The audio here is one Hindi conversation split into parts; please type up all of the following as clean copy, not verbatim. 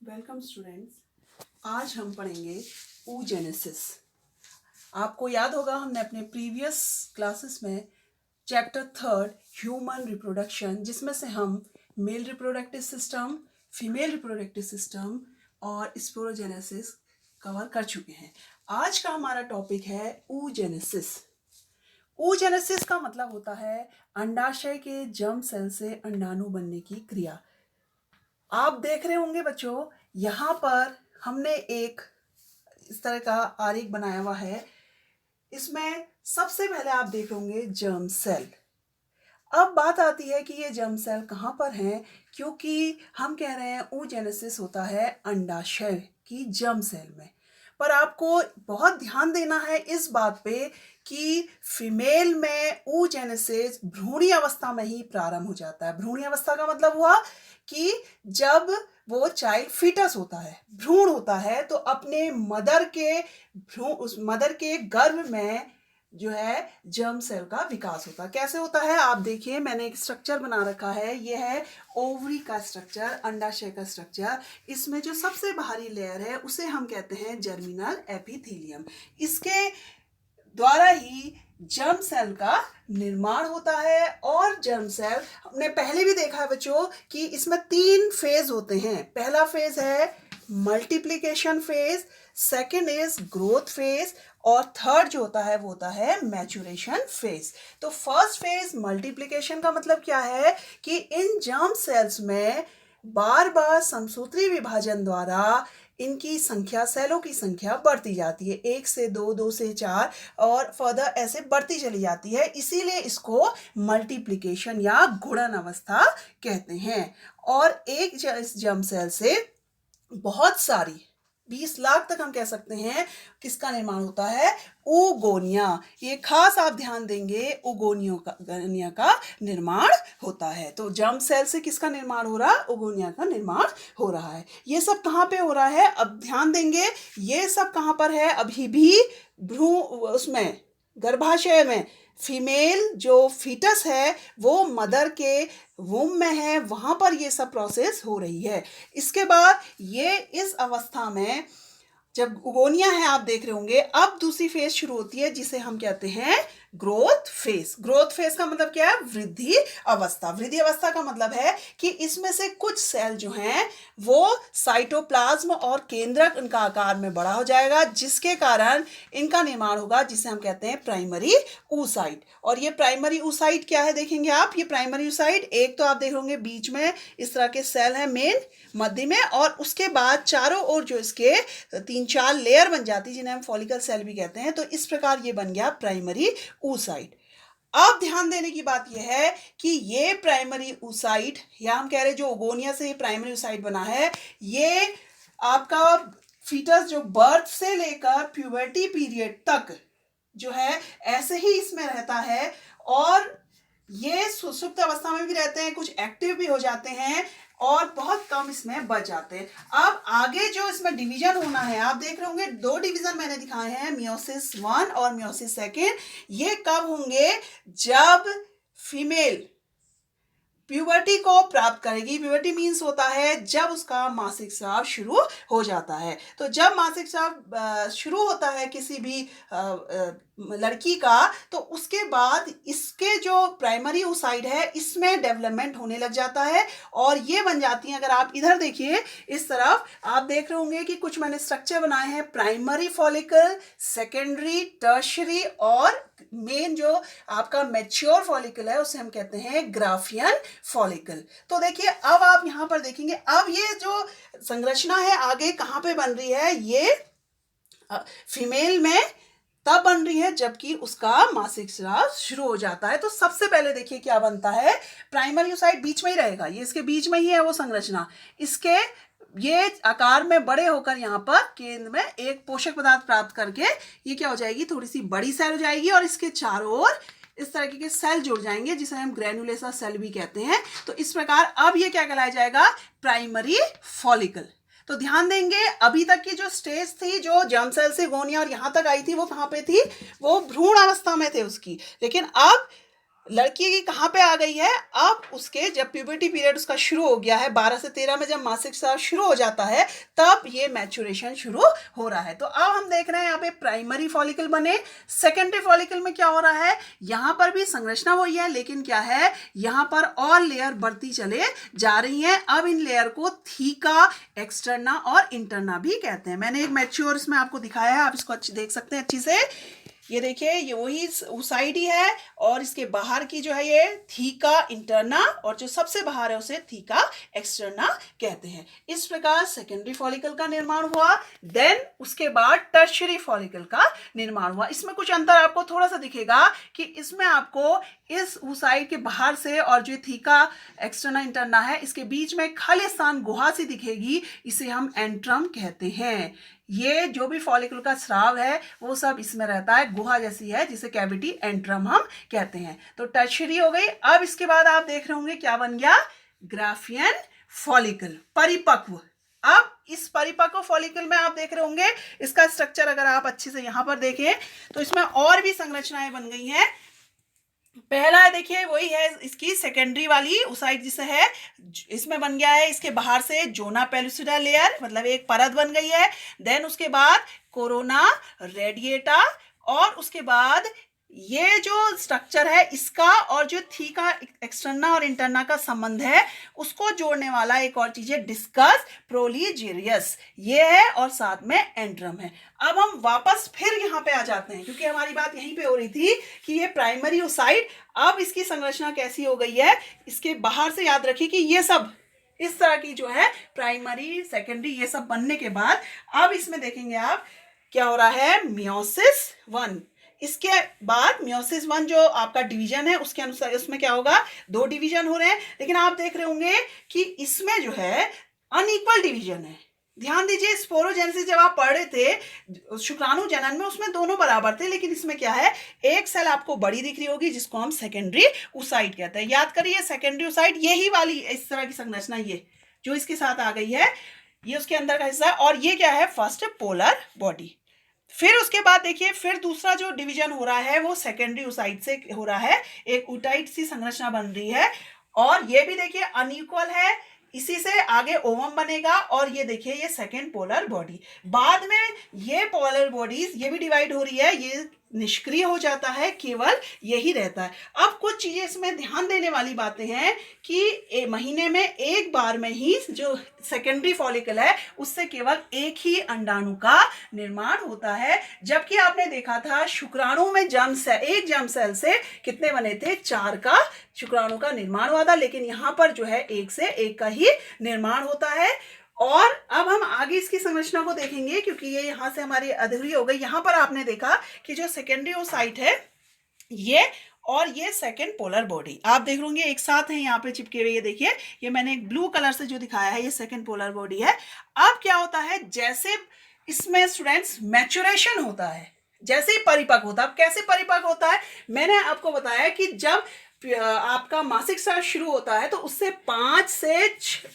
Welcome students. आज हम पढ़ेंगे oogenesis। आपको याद होगा हमने अपने प्रीवियस क्लासेस में चैप्टर 3 ह्यूमन रिप्रोडक्शन, जिसमें से हम male reproductive system, female reproductive system और स्पोरोजेनेसिस कवर कर चुके हैं। आज का हमारा टॉपिक है oogenesis। oogenesis का मतलब होता है अंडाशय के जर्म सेल से अंडाणु बनने की क्रिया। आप देख रहे होंगे बच्चों, यहाँ पर हमने एक इस तरह का आरेख बनाया हुआ है। इसमें सबसे पहले आप देख होंगे जर्म सेल। अब बात आती है कि ये जर्म सेल कहाँ पर हैं, क्योंकि हम कह रहे हैं oogenesis होता है अंडाशय की जर्म सेल में। पर आपको बहुत ध्यान देना है इस बात पे कि फीमेल में oogenesis भ्रूणी अवस्था में ही प्रारंभ हो जाता है। भ्रूणी अवस्था का मतलब हुआ कि जब वो चाइल्ड फीटस होता है, भ्रूण होता है, तो अपने उस मदर के गर्भ में जो है जर्म सेल का विकास होता है। कैसे होता है आप देखिए, मैंने एक स्ट्रक्चर बना रखा है। ये है ओवरी का स्ट्रक्चर, अंडाशय का स्ट्रक्चर। इसमें जो सबसे बाहरी लेयर है उसे हम कहते हैं जर्मिनल एपिथेलियम। इसके द्वारा ही जर्म सेल का निर्माण होता है। और जर्म सेल हमने पहले भी देखा है बच्चों कि इसमें 3 फेज होते हैं। पहला फेज है multiplication phase, second is growth phase और थर्ड जो होता है वो होता है मैचुरेशन फेज। तो फर्स्ट फेज मल्टीप्लिकेशन का मतलब क्या है कि इन जर्म सेल्स में बार बार समसूत्री विभाजन द्वारा इनकी संख्या, सेलों की संख्या बढ़ती जाती है। 1 से 2, 2 से 4 और फर्दर ऐसे बढ़ती चली जाती है। इसीलिए इसको मल्टीप्लिकेशन या गुणन अवस्था कहते हैं। और एक जर्म सेल से बहुत सारी 20 लाख तक हम कह सकते हैं किसका निर्माण होता है, ओगोनिया। ये खास आप ध्यान देंगे, ओगोनिया का निर्माण होता है। तो जर्म सेल से किसका निर्माण हो रहा है, ओगोनिया का निर्माण हो रहा है। ये सब कहाँ पे हो रहा है, अब ध्यान देंगे, ये सब कहाँ पर है, अभी भी उसमें गर्भाशय में फीमेल जो फीटस है वो मदर के वूम में है, वहां पर ये सब प्रोसेस हो रही है। इसके बाद ये इस अवस्था में जब ओगोनिया है, आप देख रहे होंगे, अब दूसरी फेज शुरू होती है जिसे हम कहते हैं ग्रोथ फेज। ग्रोथ फेज का मतलब क्या है, वृद्धि अवस्था। वृद्धि अवस्था का मतलब है कि इसमें से कुछ सेल जो हैं वो साइटोप्लाज्म और केंद्रक इनका आकार में बड़ा हो जाएगा, जिसके कारण इनका निर्माण होगा जिसे हम कहते हैं प्राइमरी oocyte। और ये प्राइमरी oocyte क्या है देखेंगे आप। ये प्राइमरी oocyte, एक तो आप देख होंगे बीच में इस तरह के सेल है मेन मध्य में, और उसके बाद चारों ओर जो इसके 3-4 लेयर बन जाती है जिन्हें हम फॉलिकल सेल भी कहते हैं। तो इस प्रकार ये बन गया प्राइमरी oocyte। अब ध्यान देने की बात यह है कि ये प्राइमरी oocyte, या हम कह रहे हैं जो ओगोनिया से ये प्राइमरी oocyte बना है, ये आपका फीटस जो बर्थ से लेकर प्यूबर्टी पीरियड तक जो है ऐसे ही इसमें रहता है। और ये सुसुप्त अवस्था में भी रहते हैं, कुछ एक्टिव भी हो जाते हैं और बहुत कम इसमें बच जाते हैं। अब आगे जो इसमें डिवीजन होना है, आप देख रहे होंगे 2 डिवीजन मैंने दिखाए हैं, मियोसिस 1 और मियोसिस 2। ये कब होंगे, जब फीमेल प्यूबर्टी को प्राप्त करेगी। प्यूबर्टी मीन्स होता है जब उसका मासिक स्राव शुरू हो जाता है। तो जब मासिक स्राव शुरू होता है किसी भी लड़की का, तो उसके बाद इसके जो प्राइमरी oocyte है इसमें डेवलपमेंट होने लग जाता है और ये बन जाती हैं। अगर आप इधर देखिए, इस तरफ आप देख रहे होंगे कि कुछ मैंने स्ट्रक्चर बनाए हैं, प्राइमरी फॉलिकल, सेकेंडरी, टर्शियरी और मेन जो आपका मैच्योर फॉलिकल है उसे हम कहते हैं ग्राफियन फॉलिकल। तो देखिए, अब आप यहां पर देखेंगे, अब ये जो संरचना है आगे कहां पे बन रही है, ये फीमेल में तब बन रही है जबकि उसका मासिक स्राव शुरू हो जाता है। तो सबसे पहले देखिए क्या बनता है, प्राइमरी oocyte बीच में ही रहेगा, ये इसके बीच में ही है वो संरचना। इसके ये आकार में बड़े होकर यहाँ पर केंद्र में एक पोषक पदार्थ प्राप्त करके ये क्या हो जाएगी, थोड़ी सी बड़ी सेल हो जाएगी और इसके चारों ओर इस तरह के सेल जुड़ जाएंगे जिसे हम ग्रेनुलेसा सेल भी कहते हैं। तो इस प्रकार अब ये क्या कहलाया जाएगा, प्राइमरी फॉलिकल। तो ध्यान देंगे, अभी तक की जो स्टेज थी, जो जर्म सेल से गोनिया और यहां तक आई थी, वो कहां पे थी, वो भ्रूण अवस्था में थे उसकी। लेकिन अब लड़की की कहाँ पे आ गई है, अब उसके जब प्यूबर्टी पीरियड उसका शुरू हो गया है 12 से 13 में, जब मासिक स्राव शुरू हो जाता है तब ये मैचुरेशन शुरू हो रहा है। तो अब हम देख रहे हैं यहाँ पे प्राइमरी फॉलिकल बने, सेकेंडरी फॉलिकल में क्या हो रहा है, यहाँ पर भी संरचना वही है, लेकिन क्या है यहाँ पर और लेयर बढ़ती चले जा रही हैं। अब इन लेयर को थीका, एक्सटर्ना और इंटरना भी कहते हैं। मैंने एक मैच्योर इसमें आपको दिखाया है, आप इसको अच्छी देख सकते हैं अच्छी से। ये देखिए ये वही साइड ही है, और इसके बाहर की जो है ये थीका इंटरना, और जो सबसे बाहर है उसे थीका एक्सटर्ना कहते हैं। इस प्रकार सेकेंडरी फॉलिकल का निर्माण हुआ। देन उसके बाद टर्शियरी फॉलिकल का निर्माण हुआ। इसमें कुछ अंतर आपको थोड़ा सा दिखेगा कि इसमें आपको इस साइड के बाहर से और जो थीका एक्सटर्ना इंटरना है इसके बीच में खाली स्थान गुहा सी दिखेगी, इसे हम एंट्रम कहते हैं। ये जो भी फॉलिकल का स्राव है वो सब इसमें रहता है, गुहा जैसी है, जिसे कैविटी एंट्रम हम कहते हैं। तो टर्शियरी हो गई। अब इसके बाद आप देख रहे होंगे क्या बन गया, ग्राफियन फॉलिकल, परिपक्व। अब इस परिपक्व फॉलिकल में आप देख रहे होंगे इसका स्ट्रक्चर अगर आप अच्छे से यहां पर देखें तो इसमें और भी संरचनाएं बन गई हैं। पहला देखिए वही है इसकी सेकेंडरी वाली उसाइट जिसे है, इसमें बन गया है इसके बाहर से जोना पेलुसिडा लेयर, मतलब एक परत बन गई है। देन उसके बाद कोरोना रेडिएटा, और उसके बाद ये जो स्ट्रक्चर है इसका और जो थीका एक्सटर्ना और इंटरना का संबंध है उसको जोड़ने वाला एक और चीज है डिस्कस प्रोलीजेरियस, ये है, और साथ में एंट्रम है। अब हम वापस फिर यहाँ पे आ जाते हैं क्योंकि हमारी बात यहीं पे हो रही थी कि ये प्राइमरी ओसाइट, अब इसकी संरचना कैसी हो गई है। इसके बाहर से याद रखिए कि ये सब इस तरह की जो है प्राइमरी सेकेंडरी ये सब बनने के बाद अब इसमें देखेंगे आप क्या हो रहा है, मियोसिस 1। इसके बाद मियोसिस 1 जो आपका डिवीजन है उसके अनुसार उसमें क्या होगा, 2 डिवीजन हो रहे हैं, लेकिन आप देख रहे होंगे कि इसमें जो है अनइक्वल डिवीजन है। ध्यान दीजिए स्पोरोजेनेसिस जब आप पढ़ रहे थे शुक्राणु जनन में उसमें दोनों बराबर थे, लेकिन इसमें क्या है एक सेल आपको बड़ी दिख रही होगी जिसको हम सेकेंडरी ओसाइट कहते हैं। याद करिए सेकेंडरी ओसाइट यही वाली इस तरह की संरचना, ये जो इसके साथ आ गई है ये उसके अंदर का हिस्सा है, और ये क्या है फर्स्ट पोलर बॉडी। फिर उसके बाद देखिए फिर दूसरा जो डिवीजन हो रहा है वो सेकेंडरी ओसाइट से हो रहा है, एक ओटाइट सी संरचना बन रही है, और ये भी देखिए अनइक्वल है, इसी से आगे ओवम बनेगा, और ये देखिए ये सेकेंड पोलर बॉडी। बाद में ये पोलर बॉडीज ये भी डिवाइड हो रही है, ये निष्क्रिय हो जाता है, केवल यही रहता है। अब कुछ चीजें इसमें ध्यान देने वाली बातें हैं कि महीने में एक बार में ही जो सेकेंडरी फॉलिकल है उससे केवल एक ही अंडाणु का निर्माण होता है, जबकि आपने देखा था शुक्राणु में जर्म सेल, एक जर्म सेल से कितने बने थे, 4 का शुक्राणु का निर्माण हुआ था, लेकिन यहाँ पर जो है एक से एक का ही निर्माण होता है। और अब हम आगे इसकी संरचना को देखेंगे क्योंकि ये यहाँ से हमारी अधूरी हो गई। यहाँ पर आपने देखा कि जो सेकेंडरी ओसाइट है ये और ये सेकेंड पोलर बॉडी आप देख लोगे एक साथ हैं यहाँ पे चिपके हुए। ये देखिए ये मैंने एक ब्लू कलर से जो दिखाया है ये सेकेंड पोलर बॉडी है। अब क्या होता है, जैसे इसमें स्टूडेंट्स मैच्योरेशन होता है, जैसे ही परिपक्व होता है। अब कैसे परिपक्व होता है, मैंने आपको बताया कि जब आपका मासिक स्राव शुरू होता है तो उससे 5 से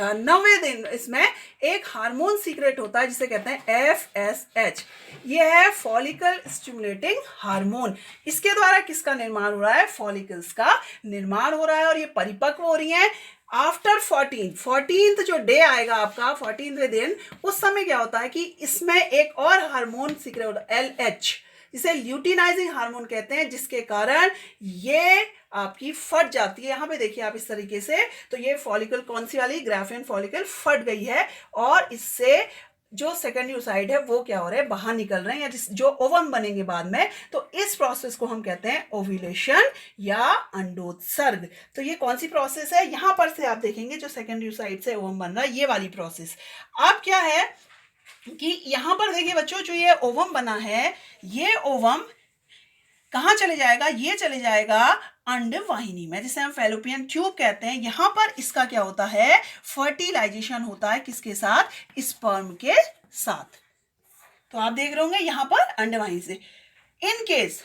90 दिन इसमें एक हार्मोन सीक्रेट होता है जिसे कहते हैं FSH। ये है फॉलिकल स्टिमुलेटिंग हार्मोन। इसके द्वारा किसका निर्माण हो रहा है, फॉलिकल्स का निर्माण हो रहा है और ये परिपक्व हो रही हैं। आफ्टर 14th जो डे आएगा आपका 14वें दिन, उस समय क्या होता है कि इसमें एक और हार्मोन सीक्रेट होता है LH, जिसे ल्यूटिनाइजिंग हार्मोन कहते हैं, जिसके कारण ये आपकी फट जाती है। यहाँ पे देखिए आप इस तरीके से, तो ये फॉलिकल कौन सी वाली, ग्राफियन फॉलिकल फट गई है और इससे जो सेकेंडरी ओसाइट है वो क्या हो रहा है, बाहर निकल रहे हैं या जो ओवम बनेंगे बाद में। तो इस प्रोसेस को हम कहते हैं ओव्यूलेशन या अंडोत्सर्ग। तो ये कौन सी प्रोसेस है, यहाँ पर से आप देखेंगे जो सेकेंडरी ओसाइट से ओवम बन रहा है ये वाली प्रोसेस। अब क्या है कि यहाँ पर देखिए बच्चों जो ये ओवम बना है, ये ओवम कहाँ चले जाएगा, ये चले जाएगा अंडवाहिनी में, जिसे हम फैलोपियन ट्यूब कहते हैं। यहाँ पर इसका क्या होता है, फर्टिलाइजेशन होता है किसके साथ, स्पर्म के साथ। तो आप देख रहे होंगे यहाँ पर अंडवाहिनी से। इन केस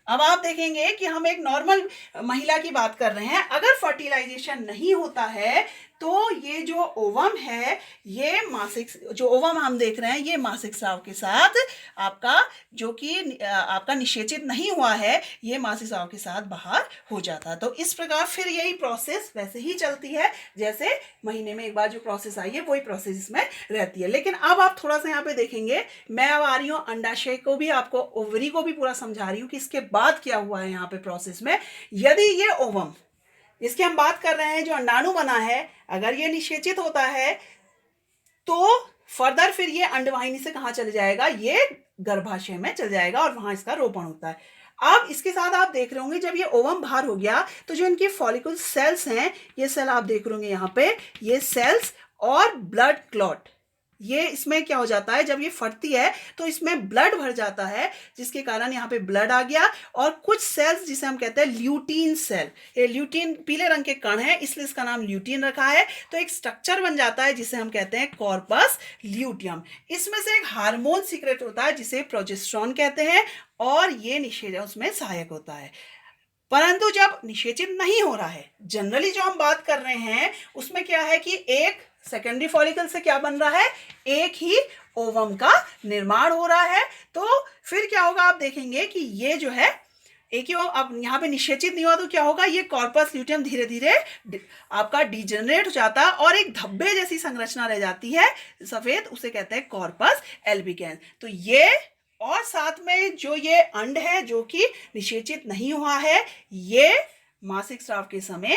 अब आप देखेंगे कि हम एक नॉर्मल महिला की बात कर रहे हैं, अगर फर्टिलाइजेशन नहीं होता है तो ये जो ओवम है, ये मासिक, जो ओवम हम देख रहे हैं, ये मासिक स्राव के साथ आपका, जो कि आपका निषेचित नहीं हुआ है, ये मासिक स्राव के साथ बाहर हो जाता है। तो इस प्रकार फिर यही प्रोसेस वैसे ही चलती है जैसे महीने में एक बार जो प्रोसेस आई है वही प्रोसेस इसमें रहती है। लेकिन अब आप थोड़ा सा यहाँ पे देखेंगे, मैं अब आ रही हूँ अंडाशय को भी, आपको ओवरी को भी पूरा समझा रही हूँ कि इसके बाद क्या हुआ है यहाँ पे प्रोसेस में। यदि ये ओवम, इसकी हम बात कर रहे हैं जो अंडाणु बना है, अगर ये निषेचित होता है तो फर्दर फिर ये अंडवाहिनी से कहाँ चले जाएगा, ये गर्भाशय में चल जाएगा और वहां इसका रोपण होता है। अब इसके साथ आप देख रहे होंगे जब ये ओवम बाहर हो गया तो जो इनके फॉलिकल सेल्स हैं, ये सेल आप देख रहे होंगे यहाँ पे, ये सेल्स और ब्लड क्लॉट, ये इसमें क्या हो जाता है, जब ये फटती है तो इसमें ब्लड भर जाता है, जिसके कारण यहाँ पे ब्लड आ गया। और कुछ सेल्स जिसे हम कहते हैं ल्यूटीन सेल, ये ल्यूटीन पीले रंग के कण है इसलिए इसका नाम ल्यूटीन रखा है। तो एक स्ट्रक्चर बन जाता है जिसे हम कहते हैं कॉर्पस ल्यूटियम। इसमें से एक हार्मोन सीक्रेट होता है जिसे प्रोजेस्टेरोन कहते हैं और ये निषेचन उसमें सहायक होता है। परंतु जब निषेचित नहीं हो रहा है, जनरली जो हम बात कर रहे हैं उसमें क्या है कि एक सेकेंडरी फॉलिकल से क्या बन रहा है, एक ही ओवम का निर्माण हो रहा है। तो फिर क्या होगा, आप देखेंगे कि ये जो है एक ही, अब यहाँ पे निषेचित नहीं हुआ तो क्या होगा, ये कॉर्पस ल्यूटियम धीरे धीरे आपका डिजेनरेट हो जाता है और एक धब्बे जैसी संरचना रह जाती है सफेद, उसे कहते हैं कॉर्पस एल्बिकेंस। तो ये और साथ में जो ये अंड है जो कि निषेचित नहीं हुआ है, ये मासिक स्राव के समय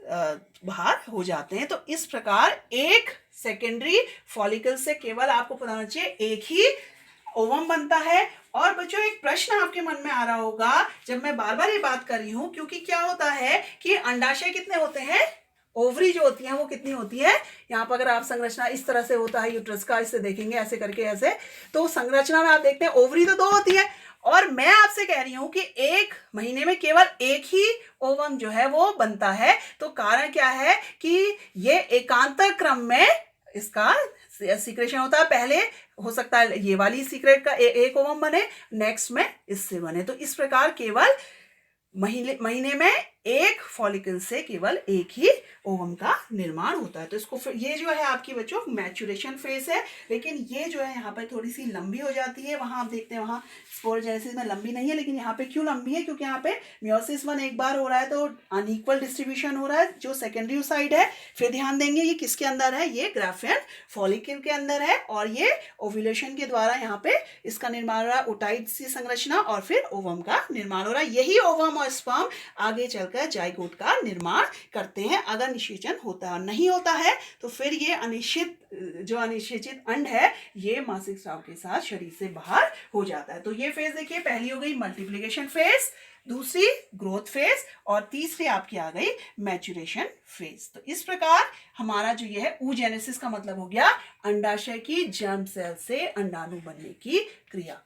बाहर हो जाते हैं। तो इस प्रकार एक सेकेंडरी फॉलिकल से केवल आपको पता होना चाहिए एक ही ओवम बनता है। और बच्चों एक प्रश्न आपके मन में आ रहा होगा जब मैं बार बार ये बात कर रही हूँ, क्योंकि क्या होता है कि अंडाशय कितने होते हैं, ओवरी जो होती है वो कितनी होती है, यहाँ पर अगर आप संरचना इस तरह से होता है यूट्रस का, इससे देखेंगे ऐसे करके ऐसे, तो संरचना में आप देखते हैं ओवरी तो 2 होती है। और मैं आपसे कह रही हूं कि एक महीने में केवल एक ही ओवम जो है वो बनता है। तो कारण क्या है कि ये एकांतर क्रम में इसका सीक्रेशन होता है। पहले हो सकता है ये वाली सीक्रेट का एक ओवम बने, नेक्स्ट में इससे बने। तो इस प्रकार केवल महीने में एक फॉलिकल से केवल एक ही ओवम का निर्माण होता है। तो इसको ये जो है आपकी बच्चों मैचुरेशन फेज है, लेकिन ये जो है यहाँ पर थोड़ी सी लंबी हो जाती है। वहां आप देखते हैं वहां स्पोरोजेनेसिस में लंबी नहीं है, लेकिन यहाँ पे क्यों लंबी है, क्योंकि यहाँ पे मियोसिस 1 एक बार हो रहा है तो अनइक्वल डिस्ट्रीब्यूशन हो रहा है जो सेकेंडरी साइड है। फिर ध्यान देंगे ये किसके अंदर है, ये ग्राफियन फॉलिकल के अंदर है और ये ओव्यूलेशन के द्वारा यहाँ पे इसका निर्माण हो रहा है, ओटाइड सी संरचना, और फिर ओवम का निर्माण हो रहा है। यही ओवम और स्पर्म आगे चलकर जाइगोट का निर्माण करते हैं। अगर निषेचन होता है, नहीं होता है तो फिर ये अनिषेचित अंड है ये मासिक स्राव के साथ शरीर से बाहर हो जाता है। तो ये फेज देखिए, पहली हो गई मल्टीप्लिकेशन फेज, दूसरी ग्रोथ फेज और तीसरी आपकी आ गई मैचुरेशन फेज। तो इस प्रकार हमारा जो ये है oogenesis का मतलब हो गया अंडाशय की जर्म सेल से अंडाणु बनने की क्रिया।